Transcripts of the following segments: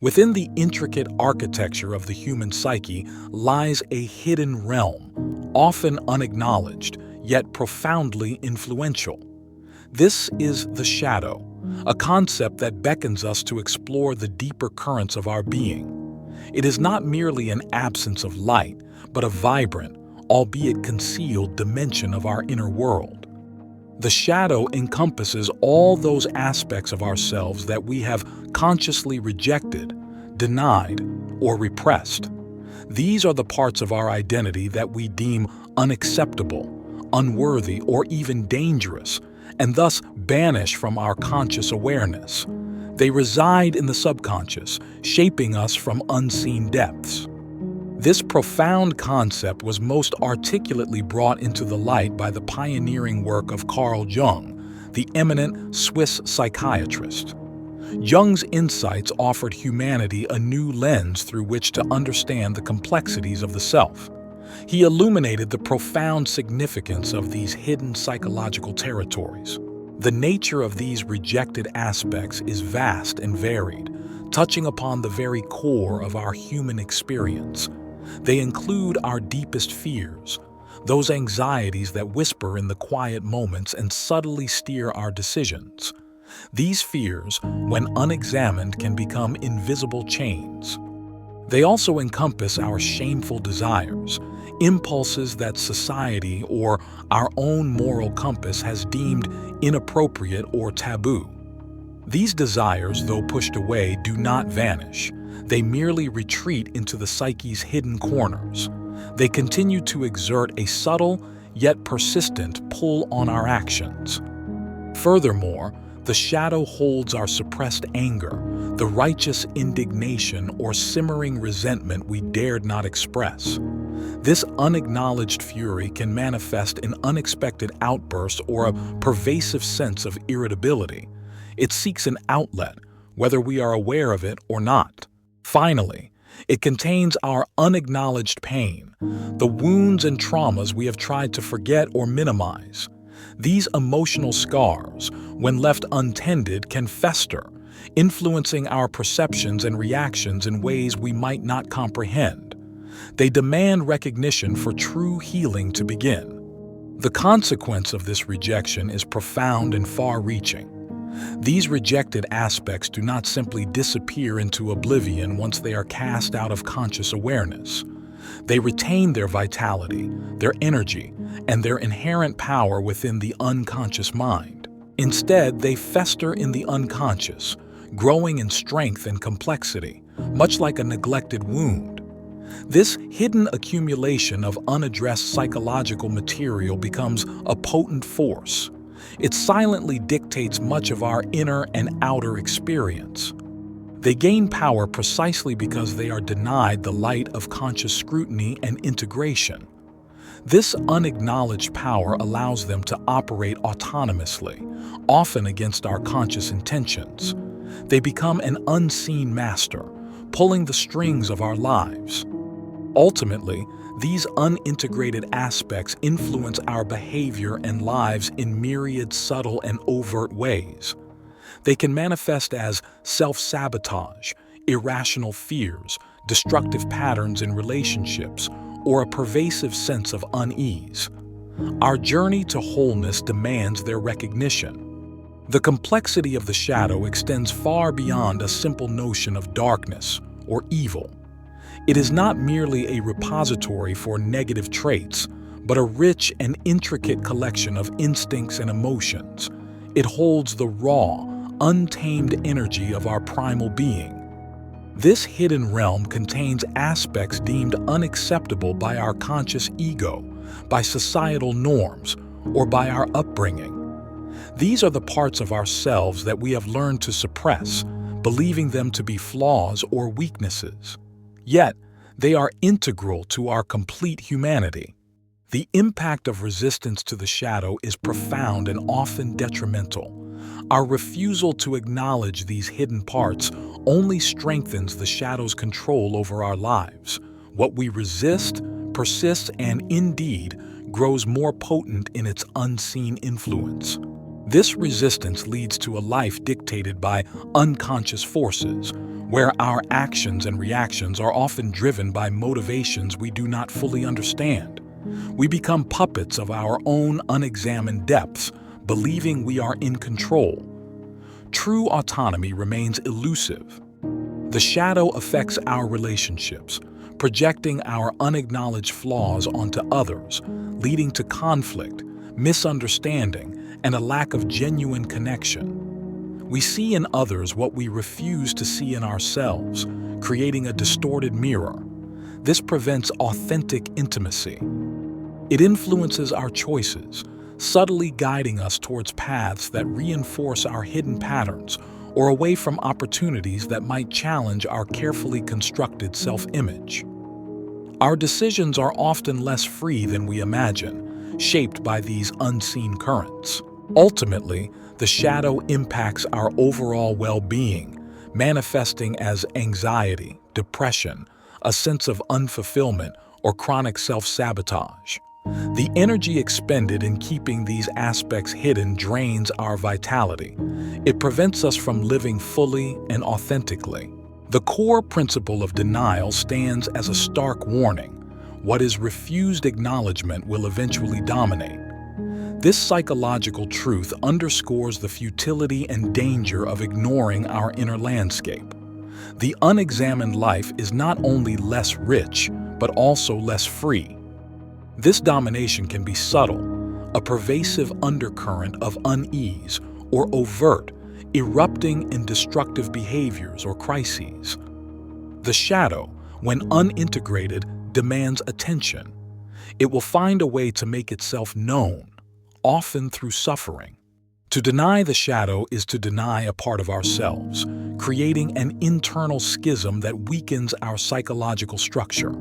Within the intricate architecture of the human psyche lies a hidden realm, often unacknowledged, yet profoundly influential. This is the shadow, a concept that beckons us to explore the deeper currents of our being. It is not merely an absence of light, but a vibrant, albeit concealed dimension of our inner world. The shadow encompasses all those aspects of ourselves that we have consciously rejected, denied, or repressed. These are the parts of our identity that we deem unacceptable, unworthy, or even dangerous, and thus banish from our conscious awareness. They reside in the subconscious, shaping us from unseen depths. This profound concept was most articulately brought into the light by the pioneering work of Carl Jung, the eminent Swiss psychiatrist. Jung's insights offered humanity a new lens through which to understand the complexities of the self. He illuminated the profound significance of these hidden psychological territories. The nature of these rejected aspects is vast and varied, touching upon the very core of our human experience. They include our deepest fears, those anxieties that whisper in the quiet moments and subtly steer our decisions. These fears, when unexamined, can become invisible chains. They also encompass our shameful desires, impulses that society or our own moral compass has deemed inappropriate or taboo. These desires, though pushed away, do not vanish. They merely retreat into the psyche's hidden corners. They continue to exert a subtle yet persistent pull on our actions. Furthermore, the shadow holds our suppressed anger, the righteous indignation or simmering resentment we dared not express. This unacknowledged fury can manifest in unexpected outbursts or a pervasive sense of irritability. It seeks an outlet, whether we are aware of it or not. Finally, it contains our unacknowledged pain, the wounds and traumas we have tried to forget or minimize. These emotional scars, when left untended, can fester, influencing our perceptions and reactions in ways we might not comprehend. They demand recognition for true healing to begin. The consequence of this rejection is profound and far-reaching. These rejected aspects do not simply disappear into oblivion once they are cast out of conscious awareness. They retain their vitality, their energy, and their inherent power within the unconscious mind. Instead, they fester in the unconscious, growing in strength and complexity, much like a neglected wound. This hidden accumulation of unaddressed psychological material becomes a potent force. It silently dictates much of our inner and outer experience. They gain power precisely because they are denied the light of conscious scrutiny and integration. This unacknowledged power allows them to operate autonomously, often against our conscious intentions. They become an unseen master, pulling the strings of our lives. Ultimately, these unintegrated aspects influence our behavior and lives in myriad subtle and overt ways. They can manifest as self-sabotage, irrational fears, destructive patterns in relationships, or a pervasive sense of unease. Our journey to wholeness demands their recognition. The complexity of the shadow extends far beyond a simple notion of darkness or evil. It is not merely a repository for negative traits, but a rich and intricate collection of instincts and emotions. It holds the raw, untamed energy of our primal being. This hidden realm contains aspects deemed unacceptable by our conscious ego, by societal norms, or by our upbringing. These are the parts of ourselves that we have learned to suppress, believing them to be flaws or weaknesses. Yet, they are integral to our complete humanity. The impact of resistance to the shadow is profound and often detrimental. Our refusal to acknowledge these hidden parts only strengthens the shadow's control over our lives. What we resist persists and, indeed, grows more potent in its unseen influence. This resistance leads to a life dictated by unconscious forces, where our actions and reactions are often driven by motivations we do not fully understand. We become puppets of our own unexamined depths, believing we are in control. True autonomy remains elusive. The shadow affects our relationships, projecting our unacknowledged flaws onto others, leading to conflict, misunderstanding, and a lack of genuine connection. We see in others what we refuse to see in ourselves, creating a distorted mirror. This prevents authentic intimacy. It influences our choices, subtly guiding us towards paths that reinforce our hidden patterns or away from opportunities that might challenge our carefully constructed self-image. Our decisions are often less free than we imagine, shaped by these unseen currents. Ultimately, the shadow impacts our overall well-being, manifesting as anxiety, depression, a sense of unfulfillment, or chronic self-sabotage. The energy expended in keeping these aspects hidden drains our vitality. It prevents us from living fully and authentically. The core principle of denial stands as a stark warning. What is refused acknowledgement will eventually dominate. This psychological truth underscores the futility and danger of ignoring our inner landscape. The unexamined life is not only less rich, but also less free. This domination can be subtle, a pervasive undercurrent of unease, or overt, erupting in destructive behaviors or crises. The shadow, when unintegrated, demands attention. It will find a way to make itself known, often through suffering. To deny the shadow is to deny a part of ourselves, creating an internal schism that weakens our psychological structure.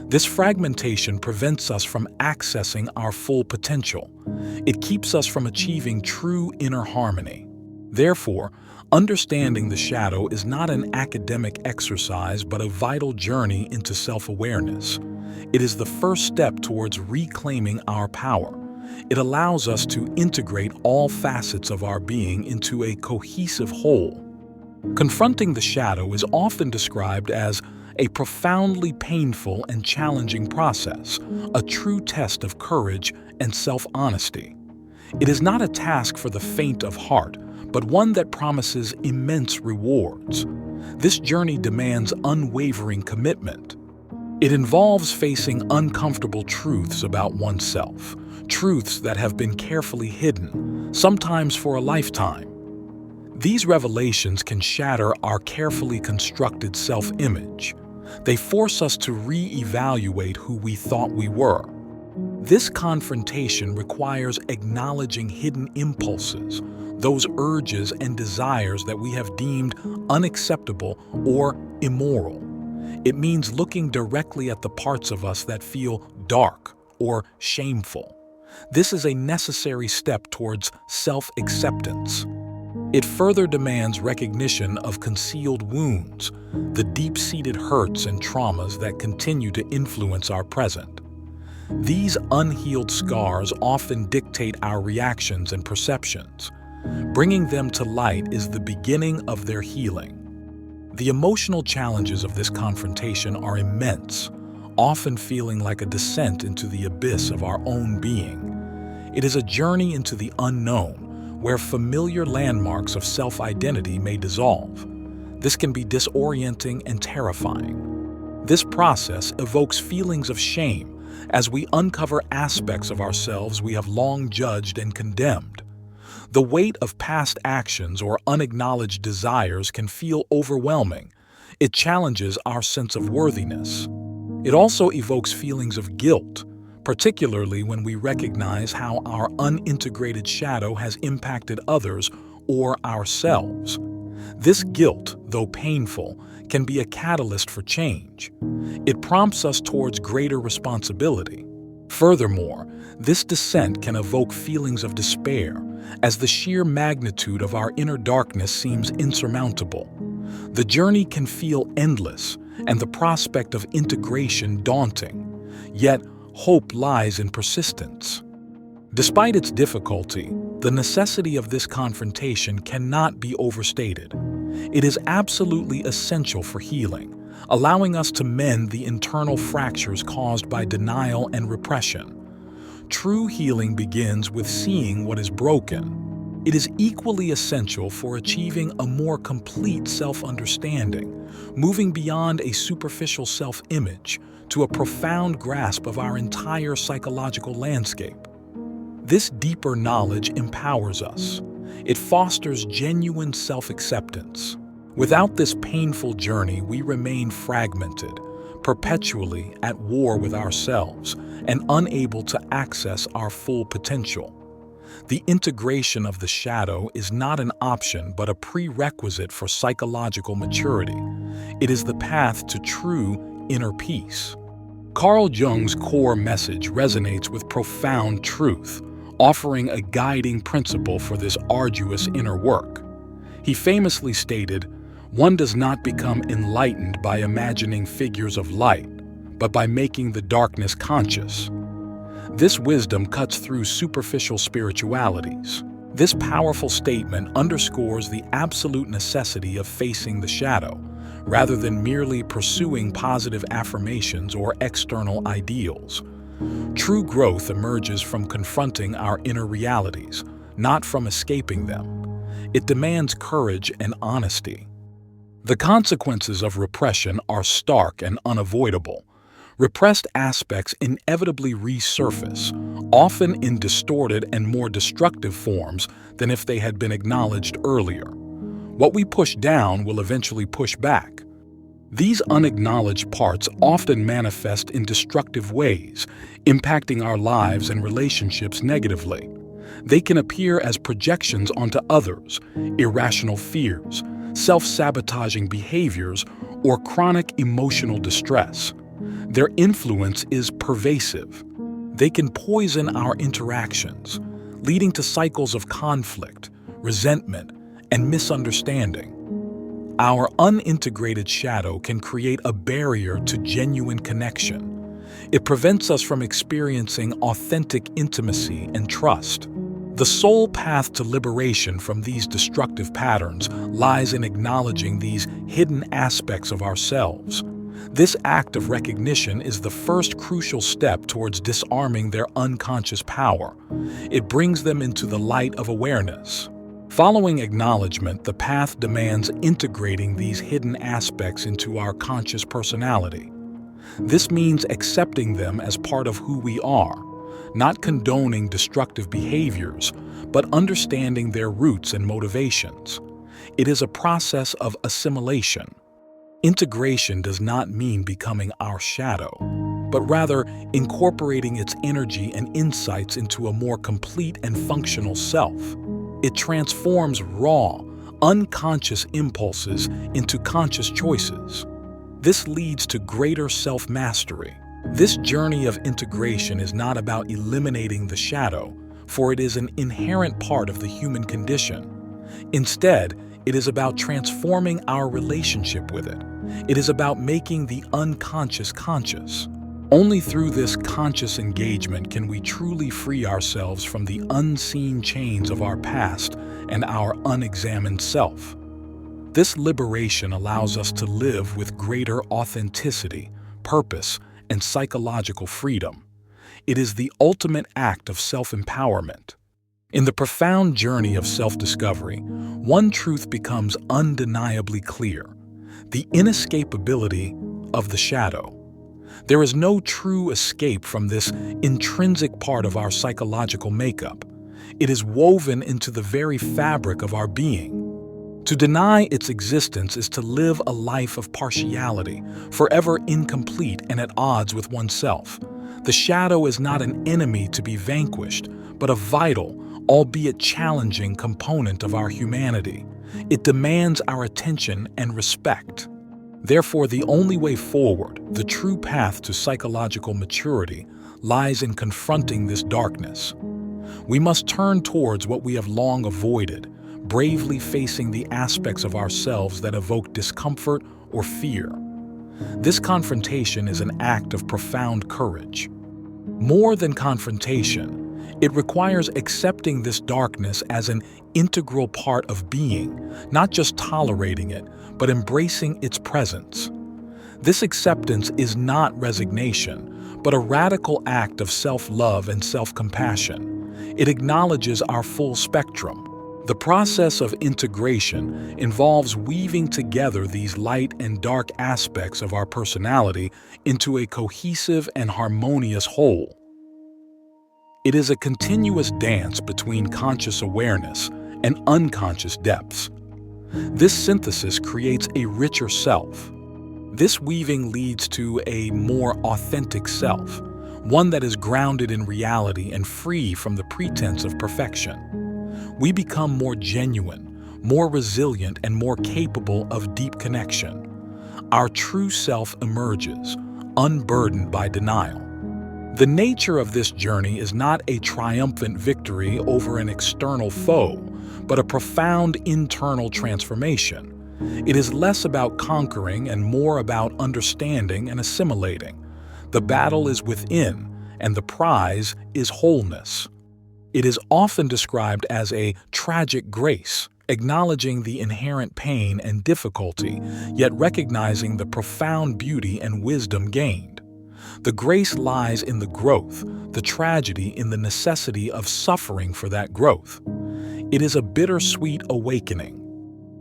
This fragmentation prevents us from accessing our full potential. It keeps us from achieving true inner harmony. Therefore, understanding the shadow is not an academic exercise but a vital journey into self-awareness. It is the first step towards reclaiming our power. It allows us to integrate all facets of our being into a cohesive whole. Confronting the shadow is often described as a profoundly painful and challenging process, a true test of courage and self-honesty. It is not a task for the faint of heart, but one that promises immense rewards. This journey demands unwavering commitment. It involves facing uncomfortable truths about oneself, truths that have been carefully hidden, sometimes for a lifetime. These revelations can shatter our carefully constructed self-image. They force us to re-evaluate who we thought we were. This confrontation requires acknowledging hidden impulses, those urges and desires that we have deemed unacceptable or immoral. It means looking directly at the parts of us that feel dark or shameful. This is a necessary step towards self-acceptance. It further demands recognition of concealed wounds, the deep-seated hurts and traumas that continue to influence our present. These unhealed scars often dictate our reactions and perceptions. Bringing them to light is the beginning of their healing. The emotional challenges of this confrontation are immense, often feeling like a descent into the abyss of our own being. It is a journey into the unknown, where familiar landmarks of self-identity may dissolve. This can be disorienting and terrifying. This process evokes feelings of shame as we uncover aspects of ourselves we have long judged and condemned. The weight of past actions or unacknowledged desires can feel overwhelming. It challenges our sense of worthiness. It also evokes feelings of guilt, particularly when we recognize how our unintegrated shadow has impacted others or ourselves. This guilt, though painful, can be a catalyst for change. It prompts us towards greater responsibility. Furthermore, this descent can evoke feelings of despair, as the sheer magnitude of our inner darkness seems insurmountable. The journey can feel endless, and the prospect of integration daunting. Yet, hope lies in persistence. Despite its difficulty, The necessity of this confrontation cannot be overstated. It is absolutely essential for healing, allowing us to mend the internal fractures caused by denial and repression. True healing begins with seeing what is broken. It is equally essential for achieving a more complete self-understanding, moving beyond a superficial self-image to a profound grasp of our entire psychological landscape. This deeper knowledge empowers us. It fosters genuine self-acceptance. Without this painful journey, we remain fragmented, perpetually at war with ourselves and unable to access our full potential. The integration of the shadow is not an option but a prerequisite for psychological maturity. It is the path to true inner peace. Carl Jung's core message resonates with profound truth, offering a guiding principle for this arduous inner work. He famously stated, "One does not become enlightened by imagining figures of light, but by making the darkness conscious." This wisdom cuts through superficial spiritualities. This powerful statement underscores the absolute necessity of facing the shadow, rather than merely pursuing positive affirmations or external ideals. True growth emerges from confronting our inner realities, not from escaping them. It demands courage and honesty. The consequences of repression are stark and unavoidable. Repressed aspects inevitably resurface, often in distorted and more destructive forms than if they had been acknowledged earlier. What we push down will eventually push back. These unacknowledged parts often manifest in destructive ways, impacting our lives and relationships negatively. They can appear as projections onto others, irrational fears, self-sabotaging behaviors, or chronic emotional distress. Their influence is pervasive. They can poison our interactions, leading to cycles of conflict, resentment, and misunderstanding. Our unintegrated shadow can create a barrier to genuine connection. It prevents us from experiencing authentic intimacy and trust. The sole path to liberation from these destructive patterns lies in acknowledging these hidden aspects of ourselves. This act of recognition is the first crucial step towards disarming their unconscious power. It brings them into the light of awareness. Following acknowledgement, the path demands integrating these hidden aspects into our conscious personality. This means accepting them as part of who we are, not condoning destructive behaviors, but understanding their roots and motivations. It is a process of assimilation. Integration does not mean becoming our shadow, but rather incorporating its energy and insights into a more complete and functional self. It transforms raw, unconscious impulses into conscious choices. This leads to greater self-mastery. This journey of integration is not about eliminating the shadow, for it is an inherent part of the human condition. Instead, it is about transforming our relationship with it. It is about making the unconscious conscious. Only through this conscious engagement can we truly free ourselves from the unseen chains of our past and our unexamined self. This liberation allows us to live with greater authenticity, purpose, and psychological freedom. It is the ultimate act of self-empowerment. In the profound journey of self-discovery, one truth becomes undeniably clear: the inescapability of the shadow. There is no true escape from this intrinsic part of our psychological makeup. It is woven into the very fabric of our being. To deny its existence is to live a life of partiality, forever incomplete and at odds with oneself. The shadow is not an enemy to be vanquished, but a vital, albeit challenging, component of our humanity. It demands our attention and respect. Therefore, the only way forward, the true path to psychological maturity, lies in confronting this darkness. We must turn towards what we have long avoided, bravely facing the aspects of ourselves that evoke discomfort or fear. This confrontation is an act of profound courage. More than confrontation, It requires accepting this darkness as an integral part of being, not just tolerating it, but embracing its presence. This acceptance is not resignation, but a radical act of self-love and self-compassion. It acknowledges our full spectrum. The process of integration involves weaving together these light and dark aspects of our personality into a cohesive and harmonious whole. It is a continuous dance between conscious awareness and unconscious depths. This synthesis creates a richer self. This weaving leads to a more authentic self, one that is grounded in reality and free from the pretense of perfection. We become more genuine, more resilient, and more capable of deep connection. Our true self emerges, unburdened by denial. The nature of this journey is not a triumphant victory over an external foe, but a profound internal transformation. It is less about conquering and more about understanding and assimilating. The battle is within, and the prize is wholeness. It is often described as a tragic grace, acknowledging the inherent pain and difficulty, yet recognizing the profound beauty and wisdom gained. The grace lies in the growth, the tragedy in the necessity of suffering for that growth. It is a bittersweet awakening.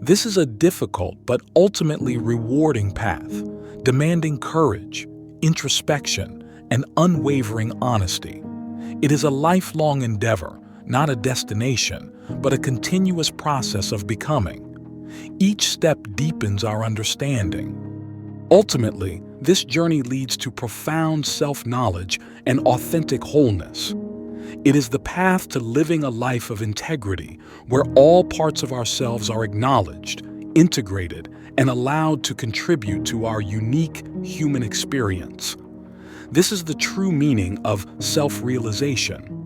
This is a difficult but ultimately rewarding path, demanding courage, introspection, and unwavering honesty. It is a lifelong endeavor, not a destination, but a continuous process of becoming. Each step deepens our understanding. Ultimately, this journey leads to profound self-knowledge and authentic wholeness. It is the path to living a life of integrity, where all parts of ourselves are acknowledged, integrated, and allowed to contribute to our unique human experience. This is the true meaning of self-realization.